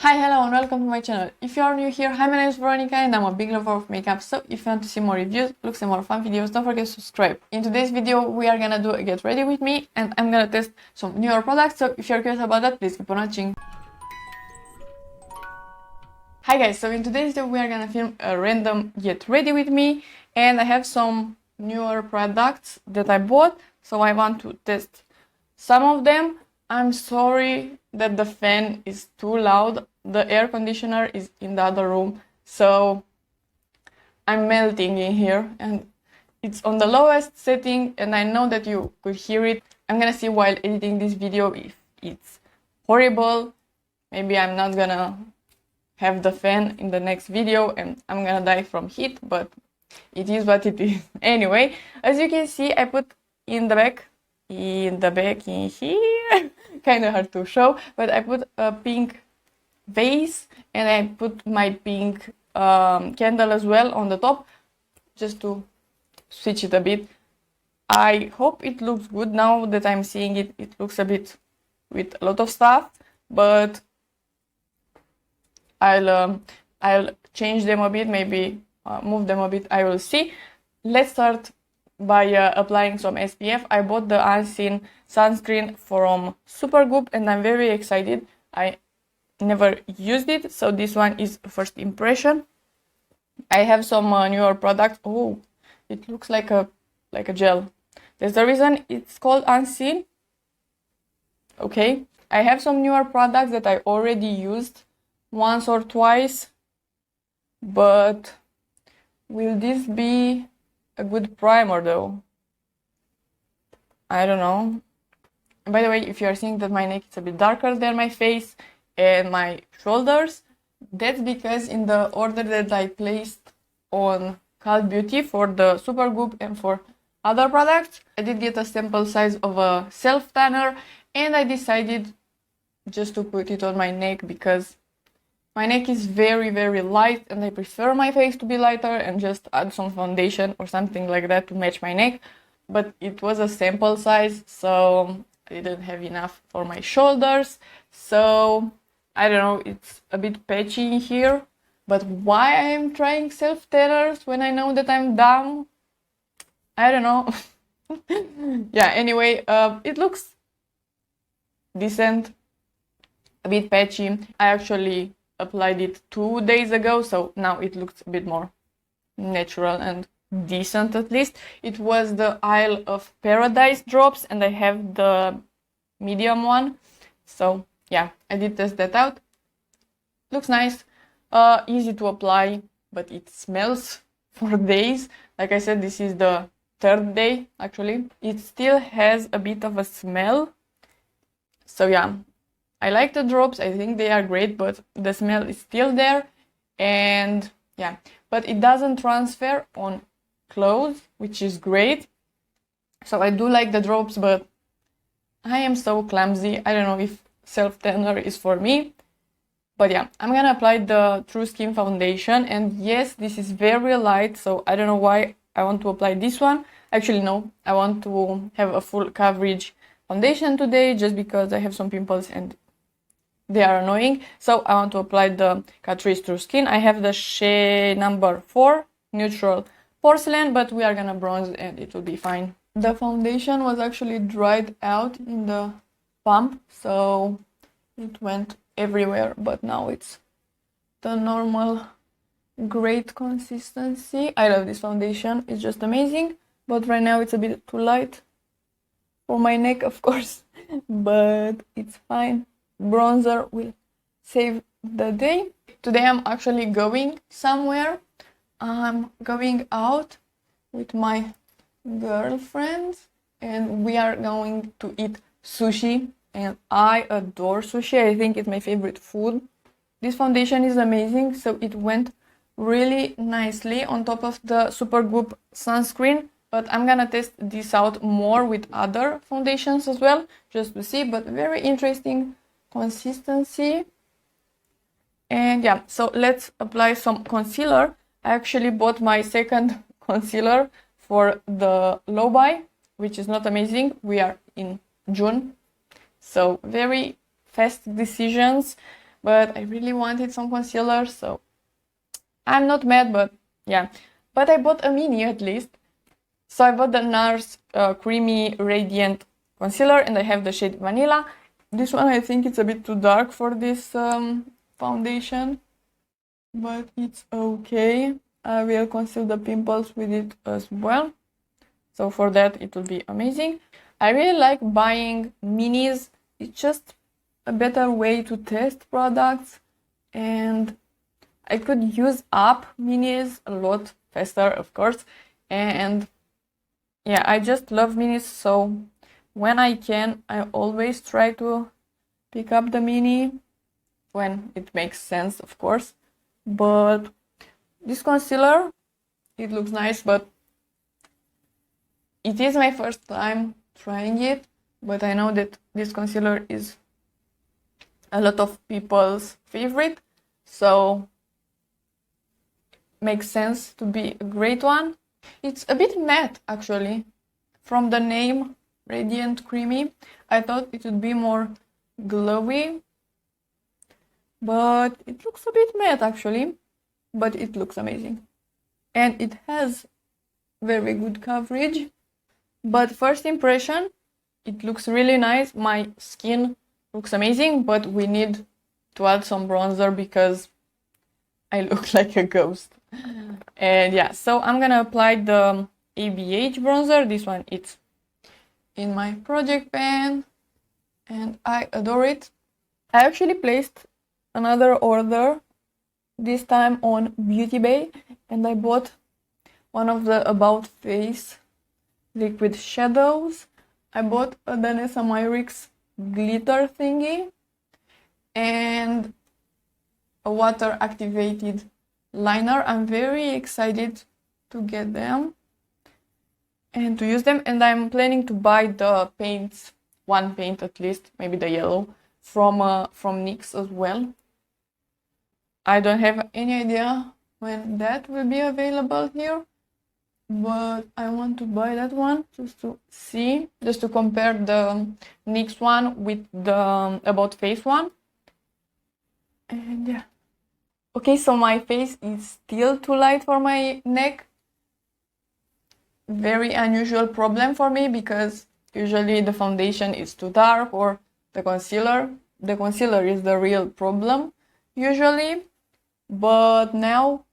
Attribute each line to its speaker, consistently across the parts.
Speaker 1: Hi, hello and welcome to my channel. If you are new here, hi, my name is Veronica and I'm a big lover of makeup, so if you want to see more reviews, looks and more fun videos, don't forget to subscribe. In today's video, we are gonna do a get ready with me and I'm gonna test some newer products, so if you're curious about that, please keep on watching. Hi guys, so in today's video, we are gonna film a random get ready with me and I have some newer products that I bought, so I want to test some of them. I'm sorry that the fan is too loud. The air conditioner is in the other room, so I'm melting in here and it's on the lowest setting and I know that you could hear it. I'm gonna see while editing this video if it's horrible. Maybe I'm not gonna have the fan in the next video and I'm gonna die from heat, but it is what it is. Anyway, as you can see, I put in the back in here kind of hard to show, but I put a pink vase and I put my pink candle as well on the top just to switch it a bit. I hope it looks good. Now that I'm seeing it, it looks a bit with a lot of stuff, but I'll change them a bit, maybe move them a bit, I will see. Let's start by applying some SPF. I bought the Unseen sunscreen from Supergoop and I'm very excited. I never used it, so this one is first impression. I have some newer products. Oh, it looks like a gel. There's the reason it's called Unseen. Okay, I have some newer products that I already used once or twice, but will this be a good primer though? I don't know. By the way, if you are seeing that my neck is a bit darker than my face and my shoulders, that's because in the order that I placed on LYS Beauty for the Supergoop and for other products, I did get a sample size of a self tanner and I decided just to put it on my neck because my neck is very light and I prefer my face to be lighter and just add some foundation or something like that to match my neck. But it was a sample size, so I didn't have enough for my shoulders. So I don't know, it's a bit patchy in here. But why I'm trying self tanners when I know that I'm dumb? I don't know. Yeah, anyway, it looks decent, a bit patchy. I actually applied it 2 days ago, so now it looks a bit more natural and decent. At least it was the Isle of Paradise drops and I have the medium one, so yeah, I did test that out. Looks nice, easy to apply, but it smells for days. Like I said, this is the third day actually. It still has a bit of a smell, so yeah, I like the drops, I think they are great, but the smell is still there. And yeah, but it doesn't transfer on clothes, which is great. So I do like the drops, but I am so clumsy. I don't know if self tanner is for me. But yeah, I'm gonna apply the True Skin foundation, and yes, this is very light, so I don't know why I want to apply this one. Actually no, I want to have a full coverage foundation today just because I have some pimples and they are annoying. So I want to apply the Catrice True Skin. I have the shade number 4 neutral porcelain, but we are gonna bronze and it will be fine. The foundation was actually dried out in the pump, so it went everywhere, but now it's the normal great consistency. I love this foundation, it's just amazing, but right now it's a bit too light for my neck, of course, but it's fine. Bronzer will save the day. Today I'm actually going somewhere. I'm going out with my girlfriend and we are going to eat sushi, and I adore sushi. I think it's my favorite food. This foundation is amazing, so it went really nicely on top of the Supergoop sunscreen, but I'm gonna test this out more with other foundations as well just to see. But very interesting consistency. And yeah, so let's apply some concealer. I actually bought my second concealer for the low buy, which is not amazing. We are in June, so very fast decisions. but I really wanted some concealer, so I'm not mad, but yeah. But I bought a mini at least. So I bought the Nars Creamy Radiant Concealer, and I have the shade Vanilla. This one I think it's a bit too dark for this foundation, but it's okay. I will conceal the pimples with it as well. So for that it will be amazing. I really like buying minis. It's just a better way to test products, and I could use up minis a lot faster, of course. And yeah, I just love minis, so when I can, I always try to pick up the mini when it makes sense, of course. But this concealer, it looks nice, but it is my first time trying it. But I know that this concealer is a lot of people's favorite, so makes sense to be a great one. It's a bit matte, actually. From the name Radiant Creamy, I thought it would be more glowy, but it looks a bit matte, actually. But it looks amazing, and it has very good coverage. But first impression, it looks really nice. My skin looks amazing, but we need to add some bronzer because I look like a ghost. And yeah, so I'm gonna apply the ABH bronzer. This one, it's in my project pan, and I adore it. I actually placed another order, this time on Beauty Bay, and I bought one of the About Face liquid shadows. I bought a Danessa Myricks glitter thingy and a water activated liner. I'm very excited to get them and to use them, and I'm planning to buy the paints, one paint at least, maybe the yellow, from NYX as well. I don't have any idea when that will be available here, but I want to buy that one just to see, just to compare the NYX one with the About Face one. And yeah. Okay, so my face is still too light for my neck. Very unusual problem for me, because usually the foundation is too dark, or the concealer. The concealer is the real problem usually, but now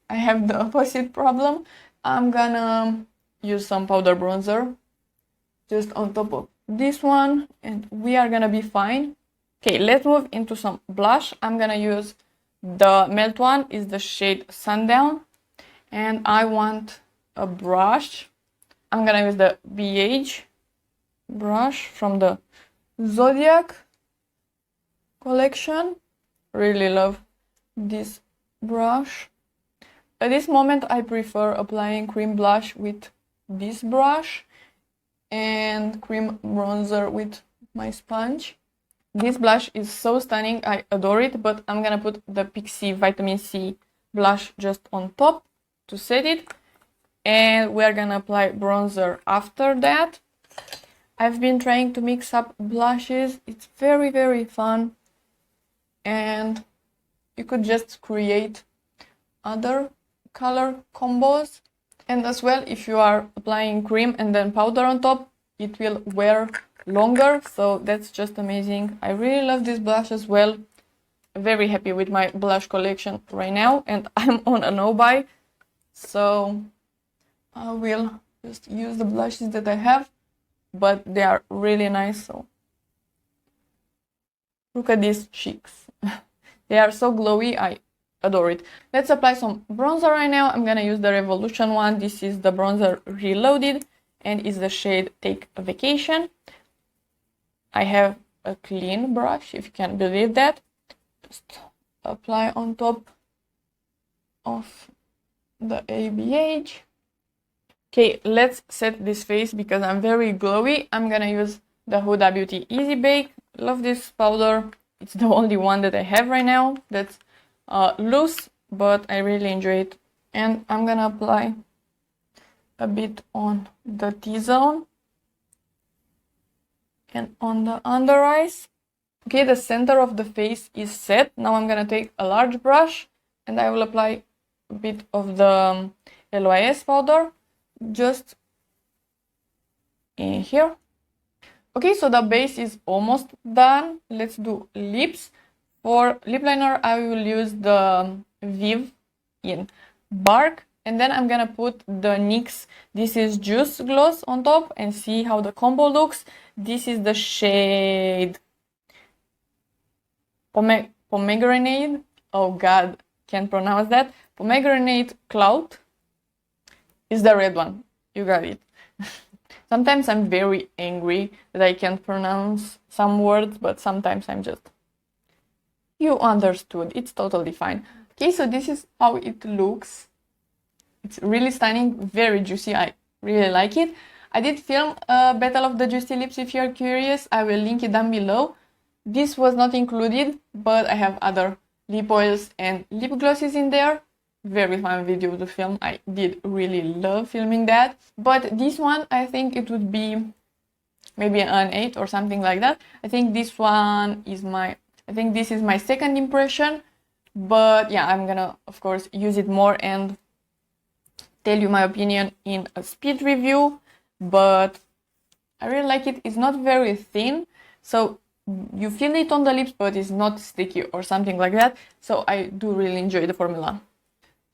Speaker 1: I have the opposite problem. I'm gonna use some powder bronzer just on top of this one, and we are gonna be fine. Okay, let's move into some blush. I'm gonna use the Melt one, is the shade Sundown, and I want a brush. I'm gonna use the BH brush from the Zodiac collection. Really love this brush. At this moment I prefer applying cream blush with this brush and cream bronzer with my sponge. This blush is so stunning, I adore it, but I'm gonna put the Pixi Vitamin C blush just on top to set it, and we're gonna apply bronzer after that. I've been trying to mix up blushes. It's very fun, and you could just create other color combos. And as well, if you are applying cream and then powder on top, it will wear longer, so that's just amazing. I really love this blush as well. Very happy with my blush collection right now, and I'm on a no buy, so I will just use the blushes that I have, but they are really nice. So look at these cheeks. They are so glowy, I adore it. Let's apply some bronzer right now. I'm gonna use the Revolution one. This is the bronzer Reloaded, and it's the shade Take a Vacation. I have a clean brush, if you can believe that. Just apply on top of the ABH. Okay, let's set this face because I'm very glowy. I'm gonna use the Huda Beauty Easy Bake. Love this powder. It's the only one that I have right now that's loose, but I really enjoy it. And I'm gonna apply a bit on the T-zone and on the under eyes. Okay, the center of the face is set. Now I'm gonna take a large brush and I will apply a bit of the LYS powder just in here. Okay, so the base is almost done. Let's do lips. For lip liner, I will use the Viv in Bark. And then I'm gonna put the NYX This Is Juice gloss on top and see how the combo looks. This is the shade Pomegranate. Oh god, can't pronounce that. Pomegranate Cloud is the red one. You got it. Sometimes I'm very angry that I can't pronounce some words, but sometimes I'm just... You understood. It's totally fine. Okay, so this is how it looks. It's really stunning, very juicy. I really like it. I did film a Battle of the Juicy Lips if you're curious. I will link it down below. This was not included, but I have other lip oils and lip glosses in there. Very fun video to film. I did really love filming that. But this one, I think it would be maybe an 8 or something like that. I think this one is this is my second impression. But yeah, I'm gonna, of course, use it more and tell you my opinion in a speed review. But I really like it. It's not very thin, so you feel it on the lips, but it's not sticky or something like that. So I do really enjoy the formula.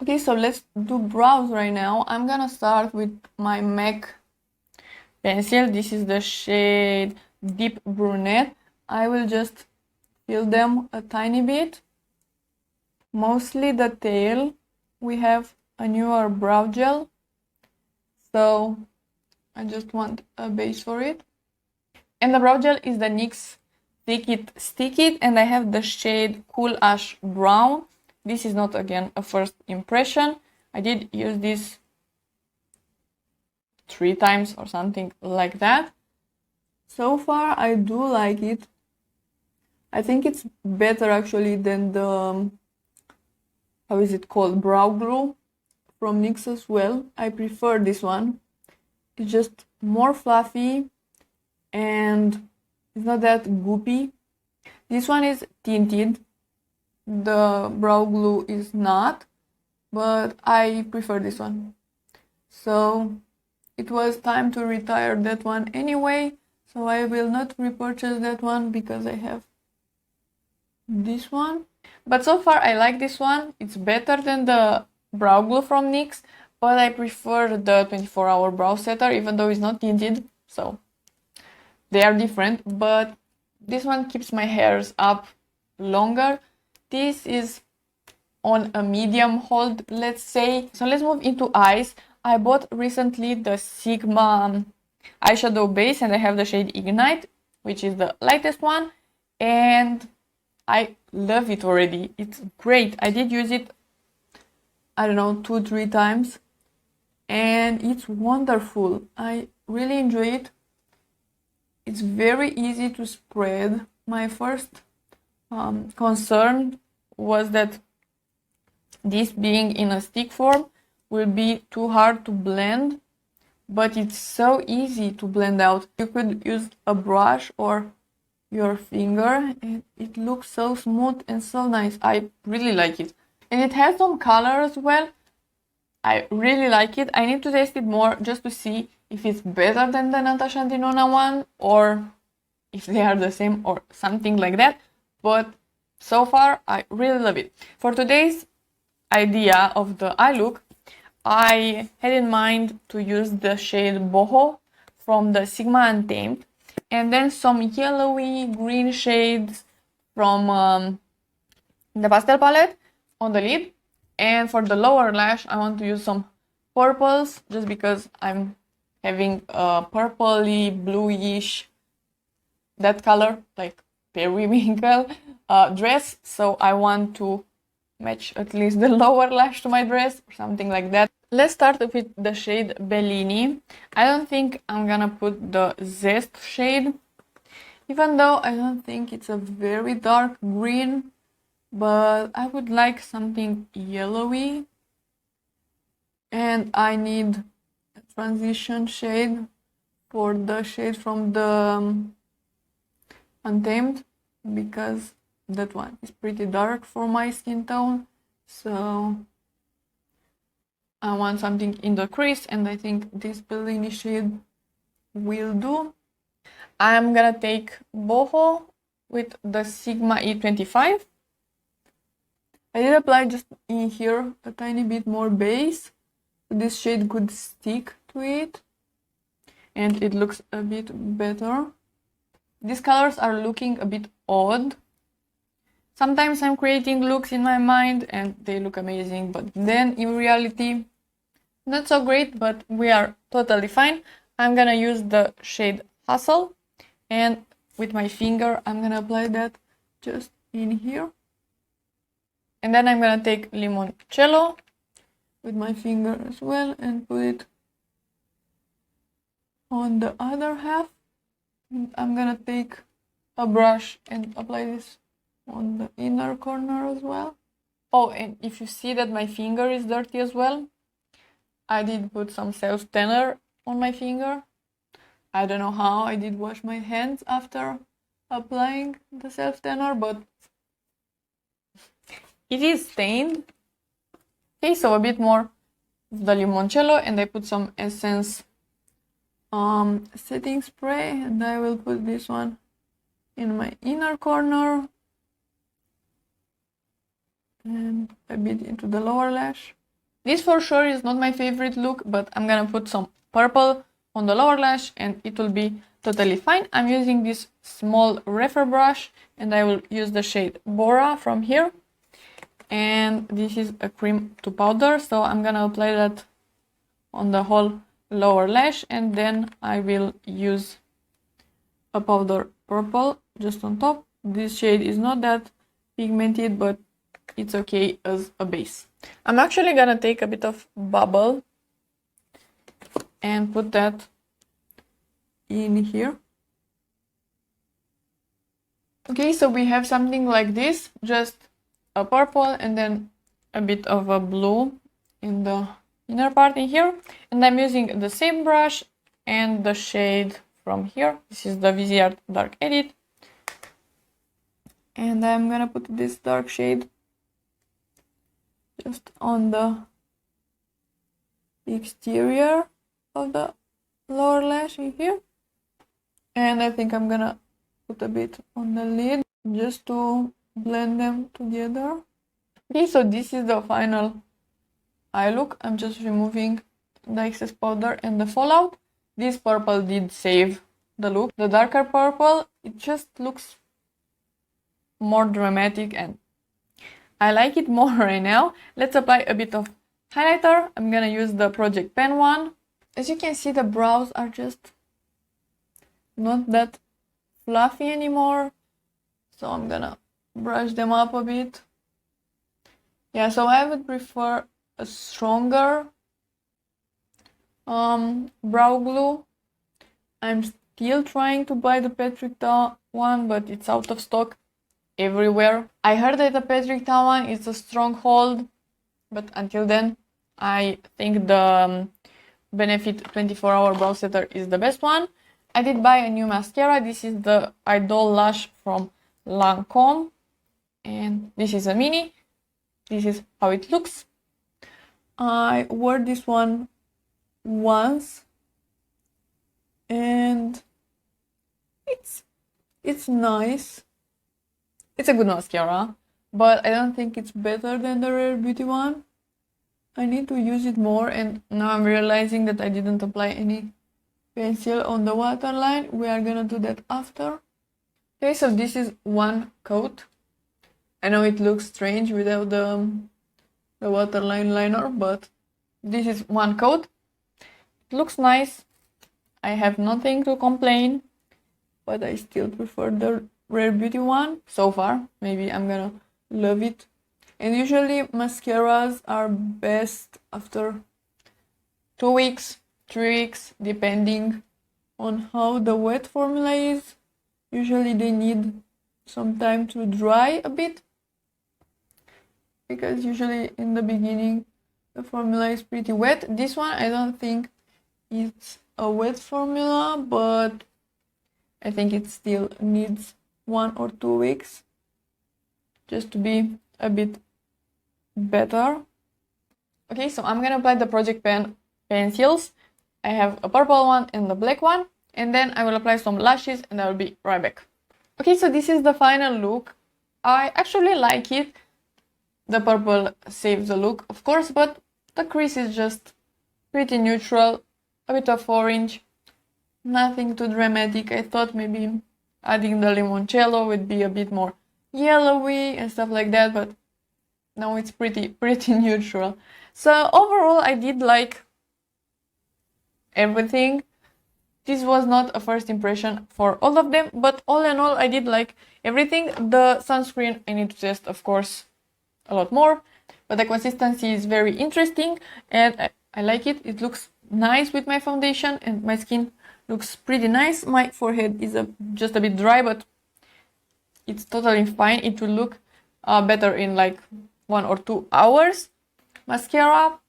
Speaker 1: Okay, so let's do brows right now. I'm gonna start with my MAC pencil. This is the shade Deep Brunette. I will just fill them a tiny bit. Mostly the tail. We have a newer brow gel, so I just want a base for it. And the brow gel is the NYX Thick It Stick It, and I have the shade Cool Ash Brown. This is not, again, a first impression. I did use this 3 times or something like that. So far, I do like it. I think it's better actually than the, how is it called, brow glue from NYX as well. I prefer this one. It's just more fluffy and it's not that goopy. This one is tinted. The brow glue is not, but I prefer this one. So it was time to retire that one anyway. So I will not repurchase that one because I have this one. But so far I like this one. It's better than the brow glue from NYX, but I prefer the 24-hour brow setter, even though it's not tinted. So they are different, but this one keeps my hairs up longer. This is on a medium hold, let's say. So let's move into eyes. I bought recently the Sigma eyeshadow base, and I have the shade Ignite, which is the lightest one, and I love it already. It's great. I did use it, I don't know, 2-3 times, and it's wonderful. I really enjoy it. It's very easy to spread. My first concern was that this being in a stick form will be too hard to blend, but it's so easy to blend out. You could use a brush or your finger and it looks so smooth and so nice. I really like it. And it has some color as well. I really like it. I need to taste it more just to see if it's better than the Natasha Denona one or if they are the same or something like that. But so far, I really love it. For today's idea of the eye look, I had in mind to use the shade Boho from the Sigma Untamed, and then some yellowy green shades from the Pastel palette on the lid. And for the lower lash, I want to use some purples, just because I'm having a purpley, bluish, that color, like periwinkle dress. So I want to match at least the lower lash to my dress or something like that. Let's start with the shade Bellini. I don't think I'm gonna put the Zest shade, even though I don't think it's a very dark green, but I would like something yellowy. And I need a transition shade for the shade from the Untamed, because that one is pretty dark for my skin tone, so I want something in the crease, and I think this Bellini shade will do. I'm gonna take boho with the Sigma E25. I did apply just in here a tiny bit more base, so this shade could stick to it and it looks a bit better. These colors are looking a bit odd. Sometimes I'm creating looks in my mind and they look amazing, but then in reality, not so great, but we are totally fine. I'm gonna use the shade Hustle, and with my finger, I'm gonna apply that just in here. And then I'm gonna take Limoncello with my finger as well and put it on the other half. And I'm gonna take a brush and apply this on the inner corner as well. Oh, and if you see that my finger is dirty as well, I did put some self-tanner on my finger. I don't know how. I did wash my hands after applying the self-tanner, but it is stained. Okay, so a bit more of the limoncello, and I put some Essence setting spray, and I will put this one in my inner corner and a bit into the lower lash. This for sure is not my favorite look, but I'm gonna put some purple on the lower lash and it will be totally fine. I'm using this small refer brush and I will use the shade Bora from here. And this is a cream to powder, so I'm gonna apply that on the whole lower lash, and then I will use a powder purple just on top. This shade is not that pigmented, but it's okay as a base. I'm actually gonna take a bit of bubble and put that in here. Okay, so we have something like this, just a purple and then a bit of a blue in the inner part in here. And I'm using the same brush and the shade from here. This is the Viseart Dark Edit. And I'm gonna put this dark shade just on the exterior of the lower lash in here. And I think I'm gonna put a bit on the lid just to blend them together. Okay, so this is the final eye look. I'm just removing the excess powder and the fallout. This purple did save the look. The darker purple, it just looks more dramatic and I like it more right now. Let's apply a bit of highlighter. I'm gonna use the Project Pen one. As you can see, the brows are just not that fluffy anymore, so I'm gonna brush them up a bit. Yeah, so I would prefer a stronger brow glue. I'm still trying to buy the Patrick Ta one, but it's out of stock everywhere. I heard that the Patrick Ta one is a stronghold, but until then, I think the Benefit 24-hour brow setter is the best one. I did buy a new mascara. This is the Idol Lash from Lancome, and this is a mini. This is how it looks. I wore this one once and it's nice. It's a good mascara, but I don't think it's better than the Rare Beauty one. I need to use it more, and now I'm realizing that I didn't apply any pencil on the waterline. We are gonna do that after. Okay, so this is one coat. I know it looks strange without the waterline liner, but this is one coat. It looks nice. I have nothing to complain, but I still prefer the Rare Beauty one so far. Maybe I'm gonna love it. And usually mascaras are best after 2 weeks, 3 weeks, depending on how the wet formula is. Usually they need some time to dry a bit, because usually in the beginning the formula is pretty wet. This one I don't think it's a wet formula, but I think it still needs 1 or 2 weeks just to be a bit better. Okay, so I'm gonna apply the project pen pencils. I have a purple one and the black one, and then I will apply some lashes and I will be right back. Okay, so this is the final look. I actually like it. The purple saves the look, of course, but the crease is just pretty neutral, a bit of orange, nothing too dramatic. I thought maybe adding the limoncello would be a bit more yellowy and stuff like that, but no, it's pretty neutral. So overall, I did like everything. This was not a first impression for all of them, but all in all, I did like everything. The sunscreen I need to test, of course, a lot more, but the consistency is very interesting and I like it. It looks nice with my foundation and my skin looks pretty nice. My forehead is just a bit dry, but it's totally fine. It will look better in like 1 or 2 hours. Mascara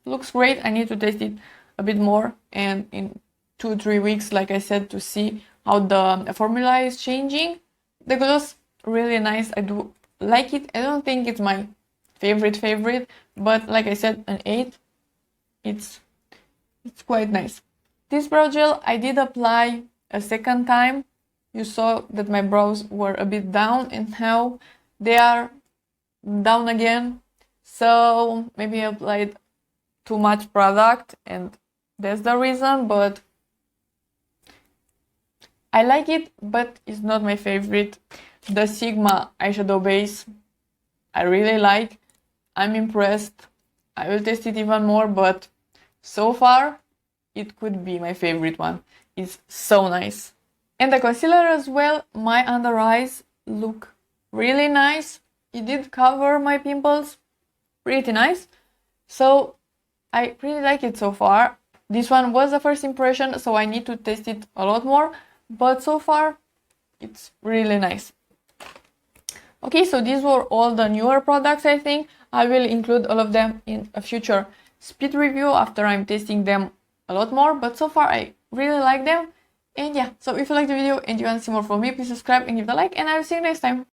Speaker 1: looks great. I need to test it a bit more and in 2-3 weeks, like I said, to see how the formula is changing. The gloss really nice. I do like it. I don't think it's my favorite, but like I said, an 8. It's quite nice. This brow gel I did apply a second time. You saw that my brows were a bit down and now they are down again. So maybe I applied too much product and that's the reason, but I like it, but it's not my favorite. The Sigma eyeshadow base I really like. I'm impressed. I will test it even more, but so far it could be my favorite one. It's so nice. And the concealer as well, my under eyes look really nice. It did cover my pimples pretty nice. So I really like it so far. This one was the first impression, so I need to test it a lot more. But so far, it's really nice. Okay, so these were all the newer products, I think. I will include all of them in a future speed review after I'm testing them a lot more. But so far, I really like them. And yeah, so if you like the video and you want to see more from me, please subscribe and give the like. And I will see you next time.